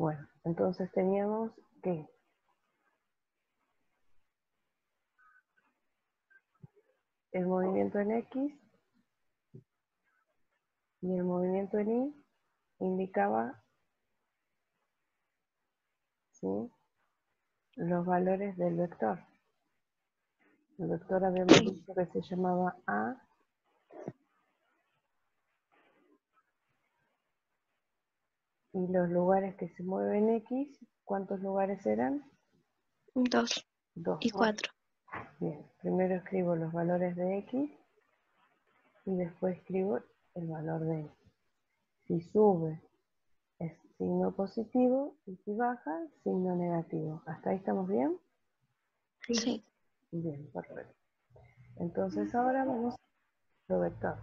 Bueno, entonces teníamos que el movimiento en X y el movimiento en Y indicaba, ¿sí?, los valores del vector. El vector habíamos dicho que se llamaba A. Y los lugares que se mueven X, ¿cuántos lugares eran? 2 2. y 4. Bien, primero escribo los valores de X y después escribo el valor de Y. Si sube es signo positivo y si baja, signo negativo. ¿Hasta ahí estamos bien? Sí. Bien, perfecto. Entonces ahora vamos a nuestro vector.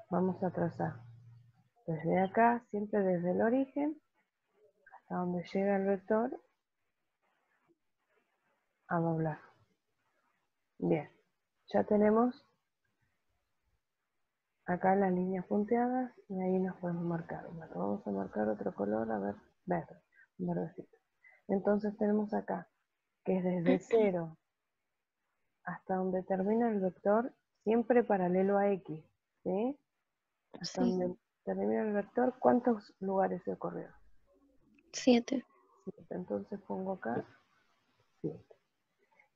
Vamos a trazar desde acá, siempre desde el origen, hasta donde llega el vector a doblar. Bien, ya tenemos acá las líneas punteadas y ahí nos podemos marcar. Bueno, vamos a marcar otro color, a ver, verde, un verdecito. Entonces tenemos acá que es desde 0 hasta donde termina el vector, siempre paralelo a X, ¿sí? Hasta donde termina el vector, ¿cuántos lugares se corrió? 7. 7. Entonces pongo acá 7.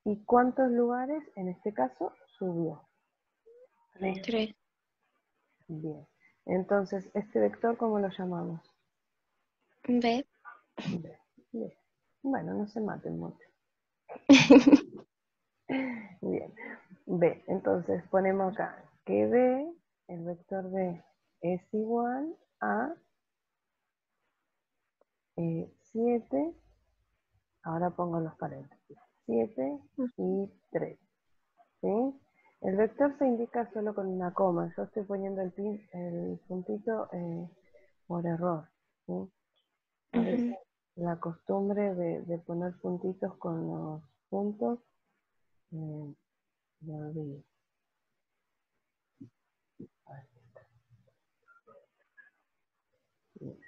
¿Y cuántos lugares en este caso subió? 3. Bien. Entonces, ¿este vector cómo lo llamamos? B. B. Bien. Bueno, no se maten mucho. Bien. B. Entonces ponemos acá que B, el vector B, es igual a 7. Ahora pongo los paréntesis. 7 y 3. ¿Sí? El vector se indica solo con una coma. Yo estoy poniendo el puntito por error. ¿Sí? A veces la costumbre de poner puntitos con los puntos me olvido.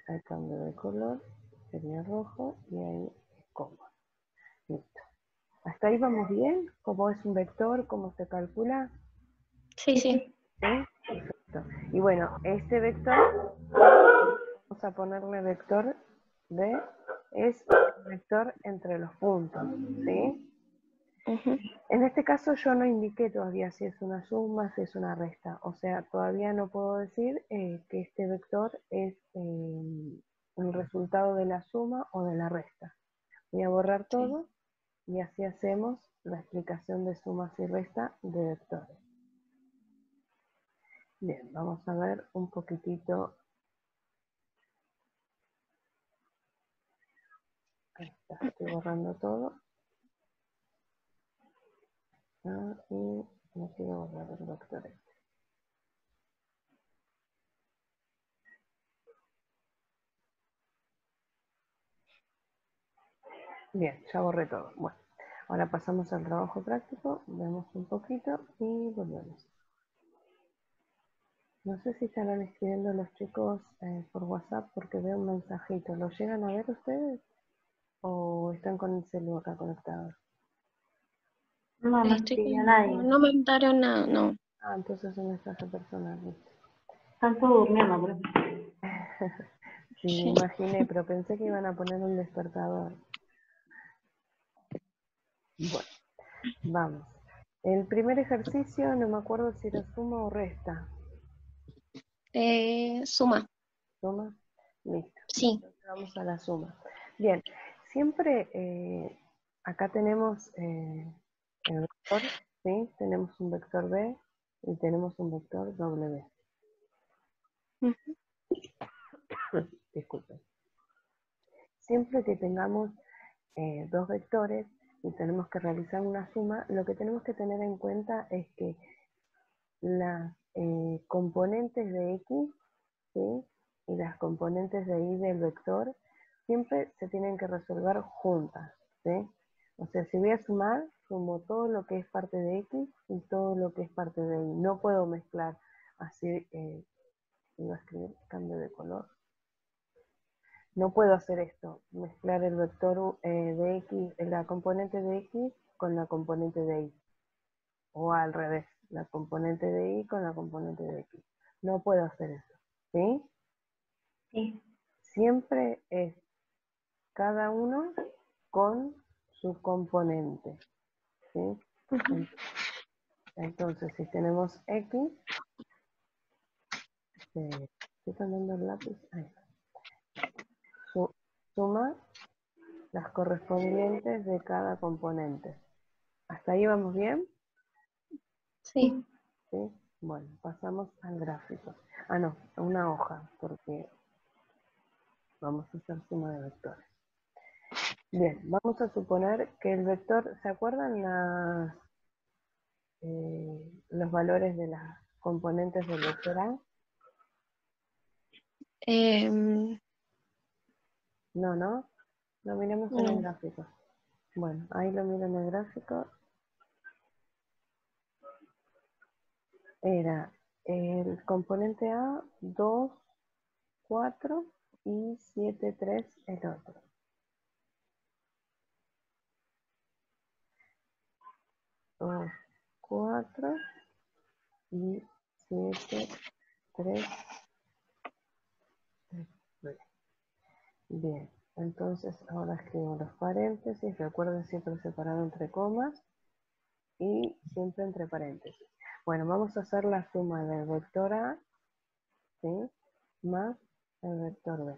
Hay cambio de color, sería rojo y ahí coma. Listo. ¿Hasta ahí vamos bien? ¿Cómo es un vector? ¿Cómo se calcula? Sí. ¿Sí? Perfecto. Y bueno, este vector, vamos a ponerle vector D, es el vector entre los puntos, ¿sí? En este caso yo no indiqué todavía si es una suma, si es una resta, o sea, todavía no puedo decir que este vector es el resultado de la suma o de la resta. Voy a borrar todo y así hacemos la explicación de sumas y resta de vectores. Bien, vamos a ver un poquitito. Ahí está, estoy borrando todo. Y no quiero borrar el vector este. Bien, ya borré todo. Bueno, ahora pasamos al trabajo práctico, vemos un poquito y volvemos. No sé si estarán escribiendo los chicos por WhatsApp porque veo un mensajito. ¿Lo llegan a ver ustedes? ¿O están con el celular acá conectados? No, no escribió nadie. No me mandaron nada, no. Ah, entonces es un mensaje personal. Están todos durmiendo, por eso. Sí, me imaginé, pero pensé que iban a poner un despertador. Bueno, vamos. El primer ejercicio, no me acuerdo si era suma o resta. Suma. ¿Suma? Listo. Sí. Entonces vamos a la suma. Bien, siempre acá tenemos el vector, ¿sí? Tenemos un vector B y tenemos un vector W. Disculpen. Siempre que tengamos dos vectores y tenemos que realizar una suma, lo que tenemos que tener en cuenta es que las componentes de X, ¿sí?, y las componentes de Y del vector siempre se tienen que resolver juntas, ¿sí? O sea, si voy a sumar, sumo todo lo que es parte de X y todo lo que es parte de Y. No puedo mezclar así, iba a escribir cambio de color. No puedo hacer esto, mezclar el vector de X, la componente de X con la componente de Y. O al revés, la componente de Y con la componente de X. No puedo hacer eso, ¿sí? Sí. Siempre es cada uno con su componente, ¿sí? Ujú. Entonces, si tenemos X, estoy cambiando el lápiz, ahí está. Suma las correspondientes de cada componente. ¿Hasta ahí vamos bien? Sí. ¿Sí? Bueno, pasamos al gráfico. Ah, no, a una hoja, porque vamos a hacer suma de vectores. Bien, vamos a suponer que el vector, ¿se acuerdan los valores de las componentes del vector A? Em, No, lo miremos en el no. gráfico. Bueno, ahí lo miro en el gráfico. Era el componente A, 2, 4 y 7, 3 el otro. 2, 4 y 7, 3. Bien, entonces ahora escribo los paréntesis. Recuerden siempre separado entre comas y siempre entre paréntesis. Bueno, vamos a hacer la suma del vector A, ¿sí?, más el vector B.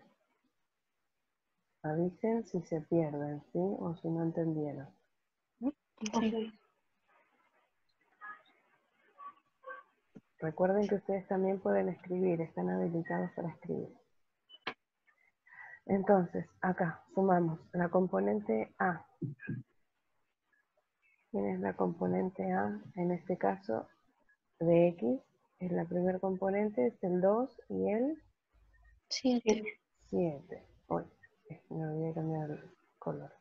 Avisen si se pierden, ¿sí? O si no entendieron. Sí. Recuerden que ustedes también pueden escribir, están habilitados para escribir. Entonces, acá sumamos la componente A. ¿Quién es la componente A? En este caso, de X, es la primera componente, es el 2 y el 7. 7. Uy, me olvidé cambiar el color,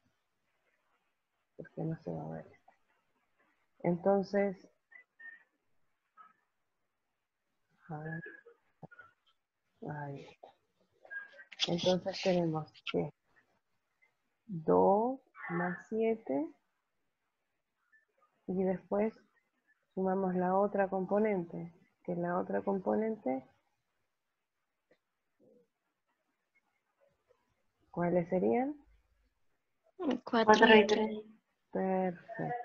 porque no se va a ver. Entonces, a ver, ahí está. Entonces tenemos que 2 más 7 y después sumamos la otra componente, que la otra componente, ¿cuáles serían? 4 4 y y 3. 3. Perfecto.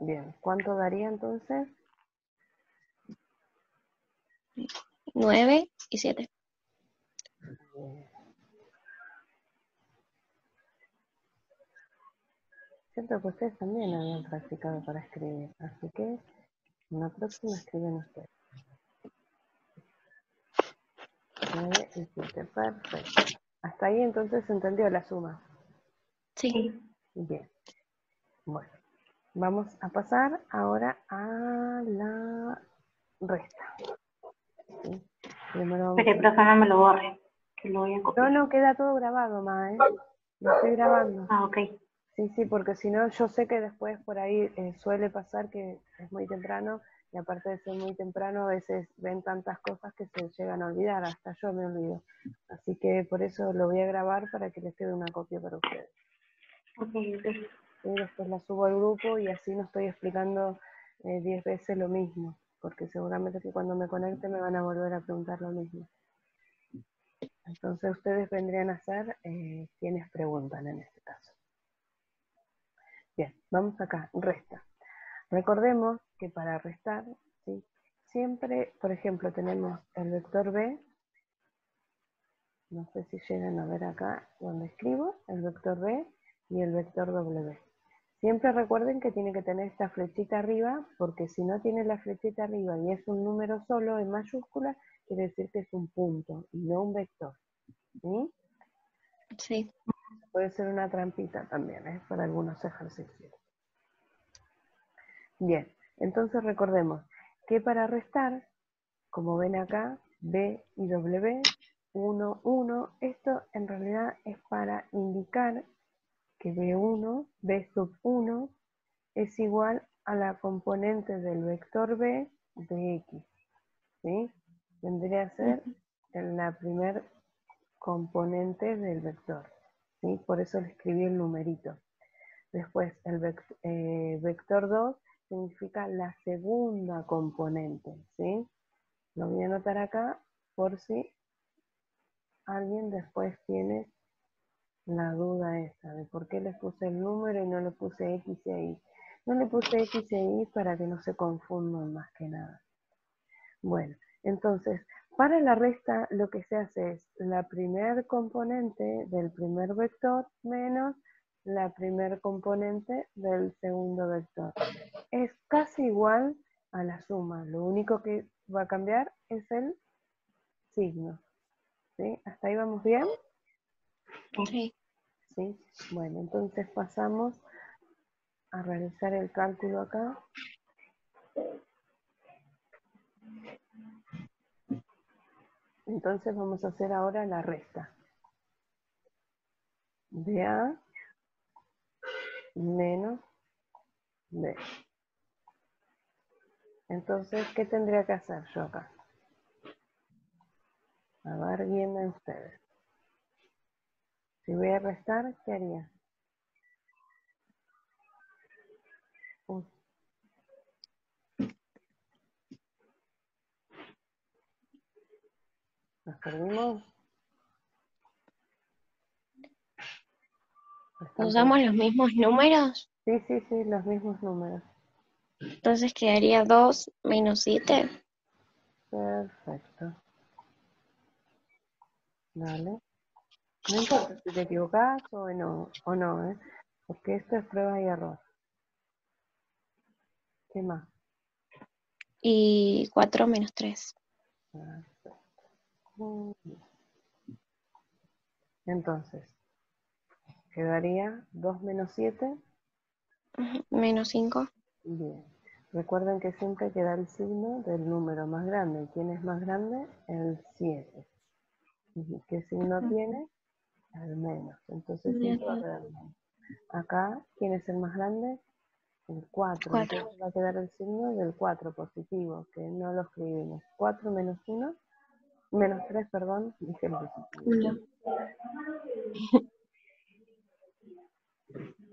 Bien, ¿cuánto daría entonces? 9 y 7. Bien. Siento que ustedes también habían practicado para escribir, así que en la próxima escriben ustedes. 9 y 7, perfecto. Hasta ahí entonces se entendió la suma. Sí. Sí. Bien, bueno, vamos a pasar ahora a la resta. ¿Sí? Primero vamos Pero, profe, no me lo borre, que lo voy a copiar. No, queda todo grabado, ma, ¿eh? Lo estoy grabando. Ah, ok. Sí, porque si no, yo sé que después por ahí suele pasar que es muy temprano y aparte de ser muy temprano, a veces ven tantas cosas que se llegan a olvidar, hasta yo me olvido. Así que por eso lo voy a grabar para que les quede una copia para ustedes. Ok, ok. Y después la subo al grupo y así no estoy explicando 10 veces lo mismo, porque seguramente que cuando me conecte me van a volver a preguntar lo mismo. Entonces ustedes vendrían a ser quienes preguntan en este caso. Bien, vamos acá, resta. Recordemos que para restar, ¿sí?, siempre, por ejemplo, tenemos el vector B, no sé si llegan a ver acá donde escribo, el vector B y el vector W. Siempre recuerden que tiene que tener esta flechita arriba, porque si no tiene la flechita arriba y es un número solo en mayúscula, quiere decir que es un punto y no un vector. ¿Sí? Sí. Puede ser una trampita también, para algunos ejercicios. Bien, entonces recordemos, que para restar, como ven acá, B y W, 1, 1, esto en realidad es para indicar que B1, B sub 1, es igual a la componente del vector B de X, ¿sí? Vendría a ser la primer componente del vector, ¿sí? Por eso le escribí el numerito. Después, el vector 2 significa la segunda componente, ¿sí? Lo voy a anotar acá por si alguien después tiene la duda esa de por qué le puse el número y no le puse X y Y. No le puse X y Y para que no se confundan más que nada. Bueno, entonces, para la resta lo que se hace es la primer componente del primer vector menos la primer componente del segundo vector. Es casi igual a la suma, lo único que va a cambiar es el signo. ¿Sí? ¿Hasta ahí vamos bien? Sí. ¿Sí? Bueno, entonces pasamos a realizar el cálculo acá. Entonces vamos a hacer ahora la resta. De A menos B. Entonces, ¿qué tendría que hacer yo acá? A ver, guíenme ustedes. Si voy a restar, ¿qué haría? Uy. ¿Nos perdimos? ¿Usamos los mismos números? Sí, sí, sí, los mismos números. Entonces quedaría 2 menos 7. Perfecto. Dale. No importa si te equivocás o no, ¿eh? Porque esto es prueba y error. ¿Qué más? Y 4 menos 3. Perfecto. Muy bien. Entonces, quedaría 2 menos 7. Menos 5. Bien. Recuerden que siempre queda el signo del número más grande. ¿Quién es más grande? El 7. ¿Qué signo tiene? El menos. Entonces siempre va a quedar menos. Acá, ¿quién es el más grande? El 4. 4. Entonces va a quedar el signo del 4 positivo, que no lo escribimos. 4 menos 1, menos 3, perdón, dije el positivo. 1.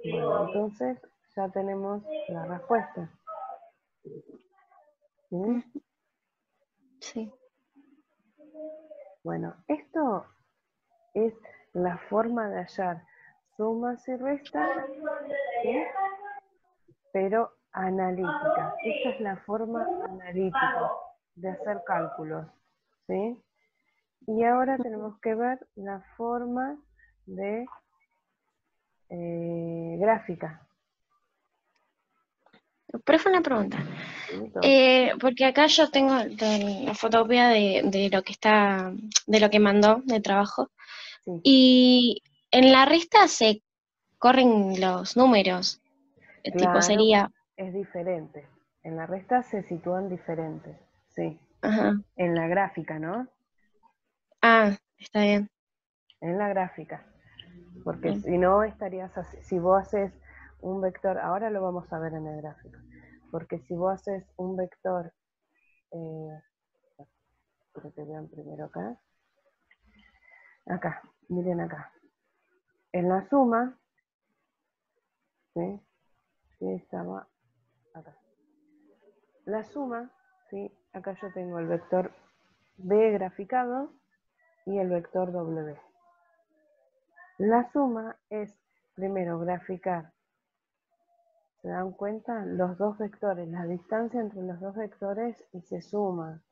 Bueno, entonces ya tenemos la respuesta. ¿Sí? Sí. Bueno, esto es la forma de hallar sumas y restas, ¿sí? Pero analítica. Esta es la forma analítica de hacer cálculos, ¿sí? Y ahora tenemos que ver la forma de gráfica. Profe, una pregunta. ¿Sí? Porque acá yo tengo la fotocopia de lo que está, de lo que mandó de trabajo. Sí. Y en la resta se corren los números. Tipo Claro, sería. es diferente. En la resta se sitúan diferentes, sí. Ajá. En la gráfica, ¿no? Ah, está bien. En la gráfica. Porque Bien. si no estarías así. Si vos haces un vector, ahora lo vamos a ver en el gráfico. Porque si vos haces un vector, espero que vean primero acá. Acá, miren acá. En la suma, ¿sí? Sí, estaba acá. La suma, ¿sí? Acá yo tengo el vector B graficado y el vector W. La suma es, primero, graficar. ¿Se dan cuenta? Los dos vectores, la distancia entre los dos vectores y se suma.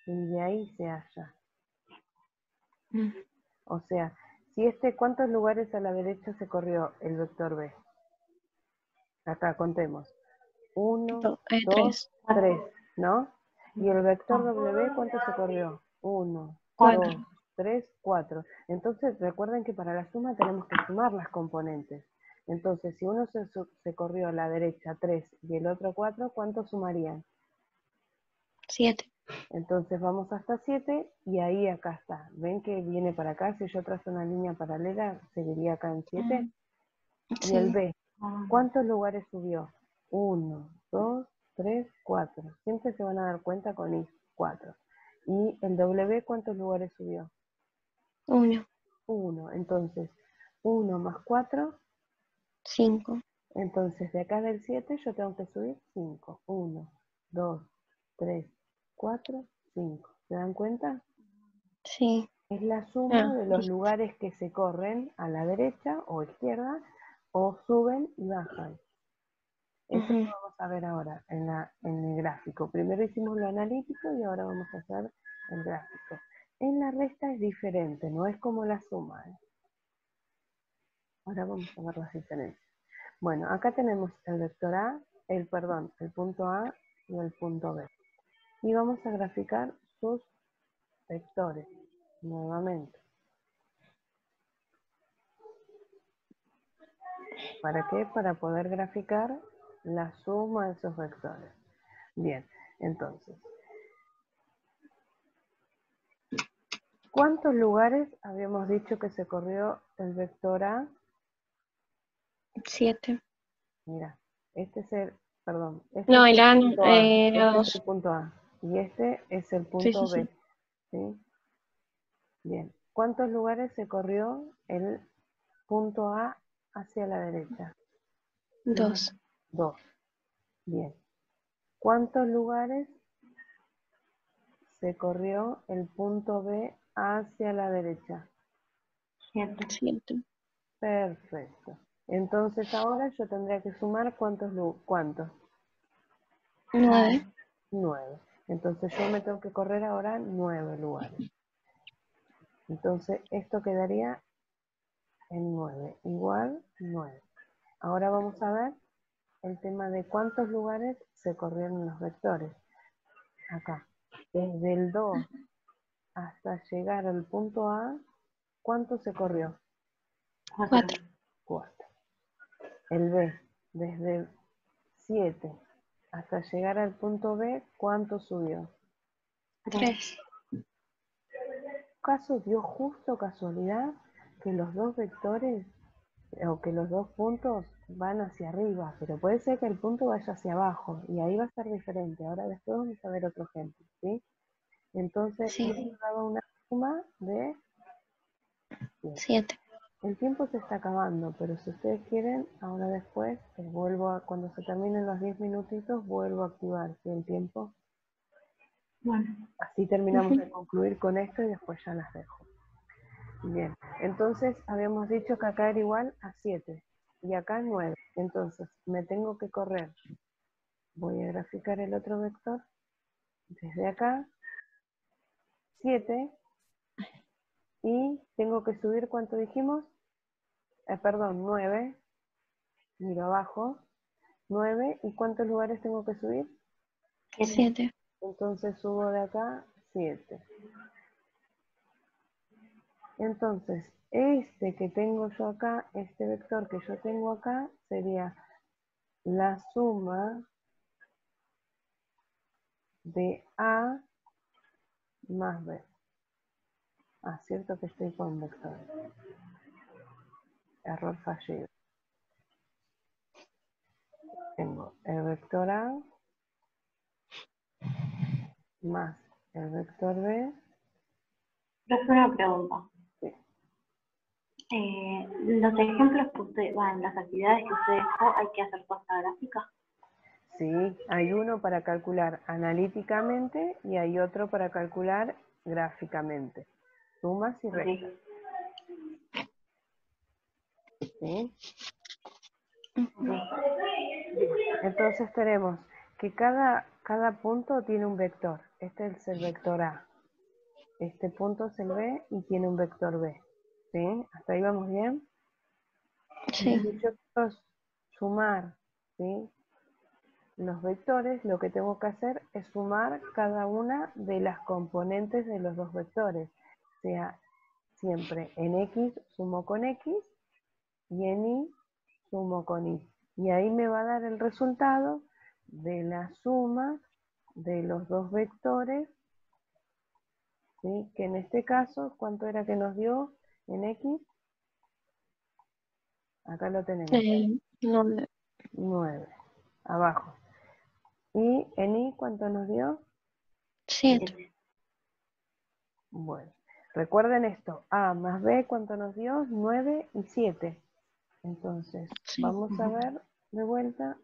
Y de ahí se halla. O sea, si ¿cuántos lugares a la derecha se corrió el vector B? Acá contemos. 1, 2, 3. 3, ¿no? Y el vector W, ¿cuánto se corrió? 1, 4. 2, 3, 4. Entonces, recuerden que para la suma tenemos que sumar las componentes. Entonces, si uno se corrió a la derecha 3 y el otro 4, ¿cuánto sumarían? 7. Entonces vamos hasta 7 y ahí acá está. ¿Ven que viene para acá? Si yo trazo una línea paralela, seguiría acá en 7. Y el Sí. B, ¿cuántos lugares subió? 1, 2, 3, 4. Siempre se van a dar cuenta con I, 4. Y el W, ¿cuántos lugares subió? 1. 1. Entonces, 1 más 4. 5. Entonces, de acá del 7 yo tengo que subir 5. 1, 2, 3, 4, 5. ¿Se dan cuenta? Sí. Es la suma de los Listo. lugares que se corren a la derecha o izquierda o suben y bajan. Eso lo vamos a ver ahora en el gráfico. Primero hicimos lo analítico y ahora vamos a hacer el gráfico. En la resta es diferente, no es como la suma. Ahora vamos a ver las diferencias. Bueno, acá tenemos el vector A, el punto A y el punto B. Y vamos a graficar sus vectores nuevamente. ¿Para qué? Para poder graficar la suma de esos vectores. Bien, entonces, ¿cuántos lugares habíamos dicho que se corrió el vector A? 7. Mira, este es el, perdón, este No, es el el A punto A, era este es 2. el punto A y este es el Sí, sí, punto B, sí. ¿sí? Bien, ¿cuántos lugares se corrió el punto A hacia la derecha? 2. 2. Bien, ¿cuántos lugares se corrió el punto B hacia la derecha? 7. 7. Perfecto. Entonces ahora yo tendría que sumar ¿cuántos? 9. 9. Entonces yo me tengo que correr ahora 9 lugares. Entonces esto quedaría en 9, igual 9. Ahora vamos a ver el tema de cuántos lugares se corrieron los vectores. Acá, desde el 2 hasta llegar al punto A, ¿cuánto se corrió? 4. 4. El B, desde el 7 hasta llegar al punto B, ¿cuánto subió? 3. ¿Acaso dio justo casualidad que los dos vectores o que los dos puntos van hacia arriba? Pero puede ser que el punto vaya hacia abajo y ahí va a ser diferente. Ahora después vamos a ver otro ejemplo, ¿sí? Entonces, Sí. esto daba una suma de 7. 7. El tiempo se está acabando, pero si ustedes quieren, ahora después, cuando se terminen los 10 minutitos, vuelvo a activar ¿sí? el tiempo. Bueno, Así terminamos de concluir con esto y después ya las dejo. Bien, entonces habíamos dicho que acá era igual a 7 y acá 9. Entonces me tengo que correr. Voy a graficar el otro vector. Desde acá, 7. Y tengo que subir, ¿cuánto dijimos? Perdón, 9. Miro abajo. 9. ¿Y cuántos lugares tengo que subir? 7. Entonces subo de acá 7. Entonces, este que tengo yo acá, este vector que yo tengo acá, sería la suma de A más B. Ah, cierto que estoy con vectores. Error fallido. Tengo el vector A más el vector B. profe, una pregunta. Sí. Los ejemplos que usted, bueno, las actividades que usted dejó, hay que hacer puesta gráfica. Sí, hay uno para calcular analíticamente y hay otro para calcular gráficamente. Sumas y restas. ¿Sí? Entonces tenemos que cada punto tiene un vector. Este es el vector A. Este punto es el B y tiene un vector B. ¿Sí? ¿Hasta ahí vamos bien? Sí. Si yo quiero sumar, ¿sí? los vectores, lo que tengo que hacer es sumar cada una de las componentes de los dos vectores. O sea, siempre en X sumo con X y en Y sumo con Y. Y ahí me va a dar el resultado de la suma de los dos vectores, ¿sí? Que en este caso, ¿cuánto era que nos dio en X? Acá lo tenemos. 9. 9. Abajo. ¿Y en Y cuánto nos dio? 7. Bueno, recuerden esto. A más B, ¿cuánto nos dio? 9 y 7. Entonces, Sí. vamos a ver de vuelta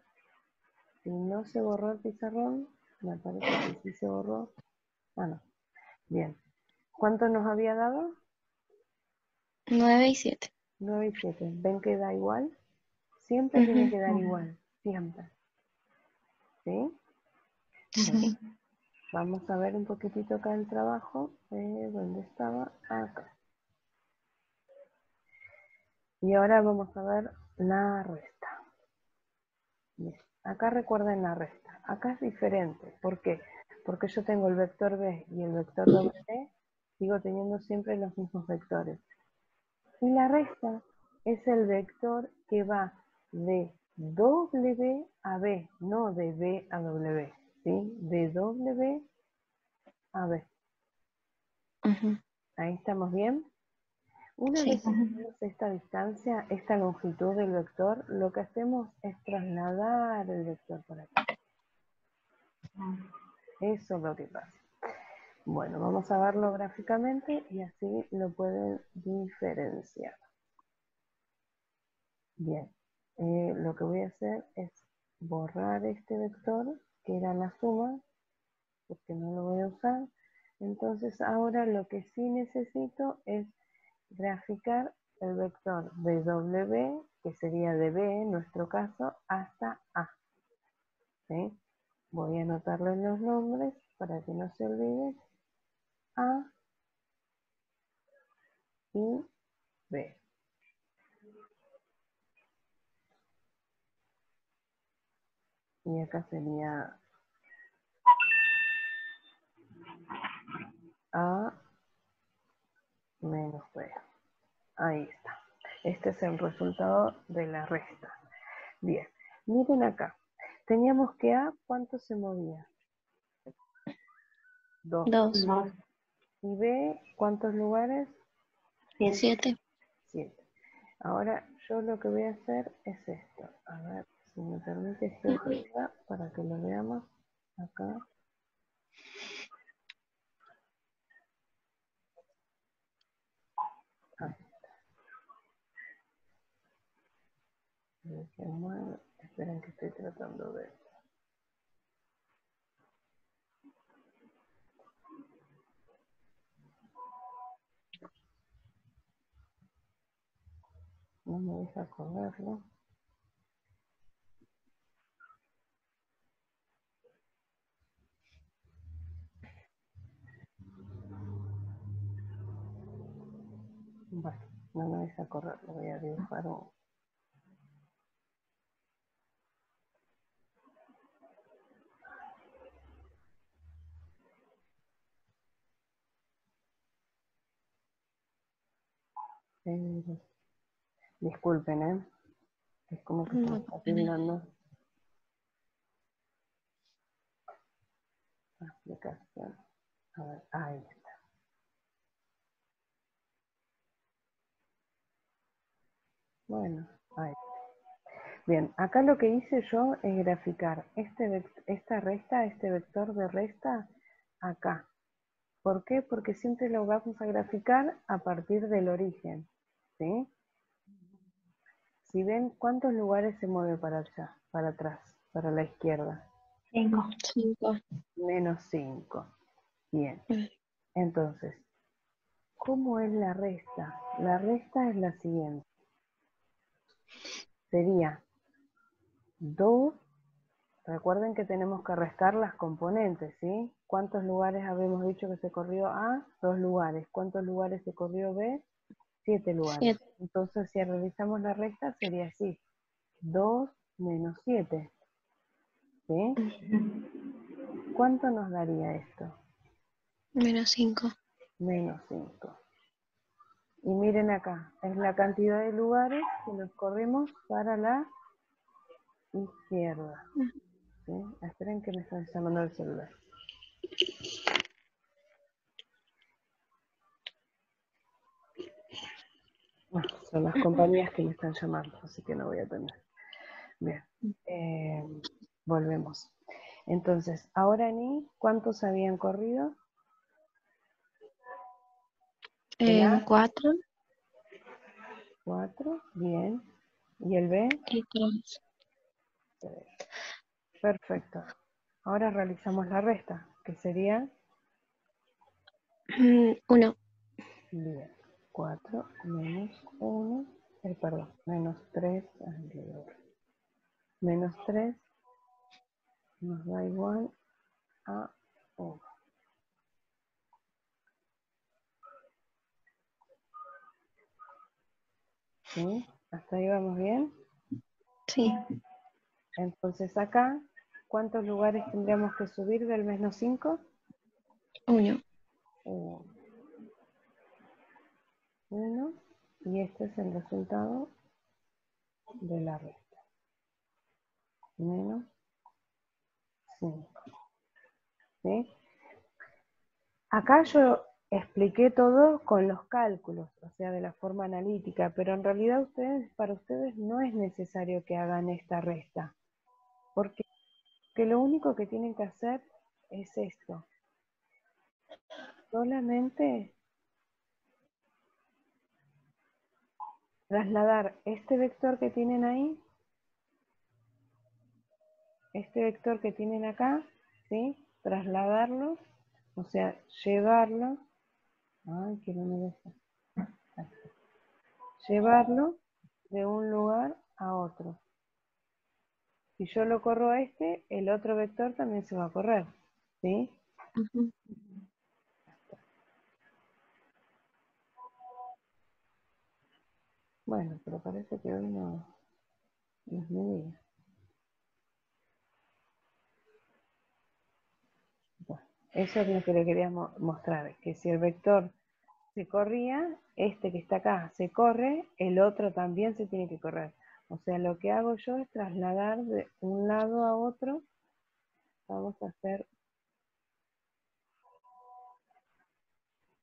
si no se borró el pizarrón. Me parece que sí se borró. Ah, no. Bien. ¿Cuánto nos había dado? 9 y 7. 9 y 7. ¿Ven que da igual? Siempre tiene que dar igual. Siempre. ¿Sí? Sí. Vamos a ver un poquitito acá el trabajo. ¿Dónde estaba? Acá. Y ahora vamos a ver la resta. Bien. Acá recuerden la resta. Acá es diferente. ¿Por qué? Porque yo tengo el vector B y el vector W, sigo teniendo siempre los mismos vectores. Y la resta es el vector que va de W a B, no de B a W, ¿sí? De W a B. Ahí estamos bien. Una Sí. vez que tenemos esta distancia, esta longitud del vector, lo que hacemos es trasladar el vector por acá. Eso es lo que pasa. Bueno, vamos a verlo gráficamente y así lo pueden diferenciar. Bien, lo que voy a hacer es borrar este vector, que era la suma, porque no lo voy a usar. Entonces ahora lo que sí necesito es graficar el vector de W, que sería de B en nuestro caso, hasta A. ¿Sí? Voy a anotarlo en los nombres para que no se olvide. A y B. Y acá sería A menos B. Ahí está. Este es el resultado de la resta. Bien, miren acá. Teníamos que A, ¿cuánto se movía? 2. 2. Y B, ¿cuántos lugares? 7. 7. Ahora yo lo que voy a hacer es esto. A ver si me permite geometría para que lo veamos acá. Ahí está. Esperen que estoy tratando de... No me deja correrlo. Bueno, no me deja correrlo. Voy a dibujar un... disculpen, es como que se me está tildando aplicación. A ver, ahí está. Bueno, ahí. Bien, acá lo que hice yo es graficar esta resta, este vector de resta, acá. ¿Por qué? Porque siempre lo vamos a graficar a partir del origen, ¿sí? Si ven, ¿cuántos lugares se mueve para allá, para atrás, para la izquierda? 5. 5. Menos 5. Bien. Entonces, ¿cómo es la resta? La resta es la siguiente. Sería 2. Recuerden que tenemos que restar las componentes, ¿sí? ¿Cuántos lugares habíamos dicho que se corrió A? 2 lugares. ¿Cuántos lugares se corrió B? 7 lugares. 7. Entonces, si realizamos la resta, sería así. 2 menos 7. ¿Sí? ¿Cuánto nos daría esto? Menos 5. Menos 5. Y miren acá, es la cantidad de lugares que nos corrimos para la izquierda. ¿Sí? Esperen que me están llamando el celular. Son las compañías que me están llamando, así que no voy a atender. Bien, volvemos. Entonces, ahora ni, ¿cuántos habían corrido? ¿El A? 4 4, bien. ¿Y el B? y 3. 3. Perfecto. Ahora realizamos la resta, que sería 1. bien, 4 menos 1, perdón, menos 3, menos 3 nos da igual a 1. ¿Sí? ¿Hasta ahí vamos bien? Sí. Entonces acá, ¿cuántos lugares tendríamos que subir del menos 5? 1. 1. Y este es el resultado de la resta. Menos 5. ¿Sí? Acá yo expliqué todo con los cálculos, o sea, de la forma analítica, pero en realidad para ustedes no es necesario que hagan esta resta, porque lo único que tienen que hacer es esto. Solamente trasladar este vector que tienen ahí, este vector que tienen acá, ¿sí? Trasladarlo, o sea, llevarlo, ay, que no me deja, llevarlo de un lugar a otro. Si yo lo corro a este, el otro vector también se va a correr, ¿sí? Ujú. Bueno, pero parece que hoy no es mi día. Bueno, eso es lo que le quería mostrar, que si el vector se corría, este que está acá se corre, el otro también se tiene que correr. O sea, lo que hago yo es trasladar de un lado a otro. Vamos a hacer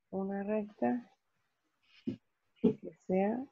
una recta que sea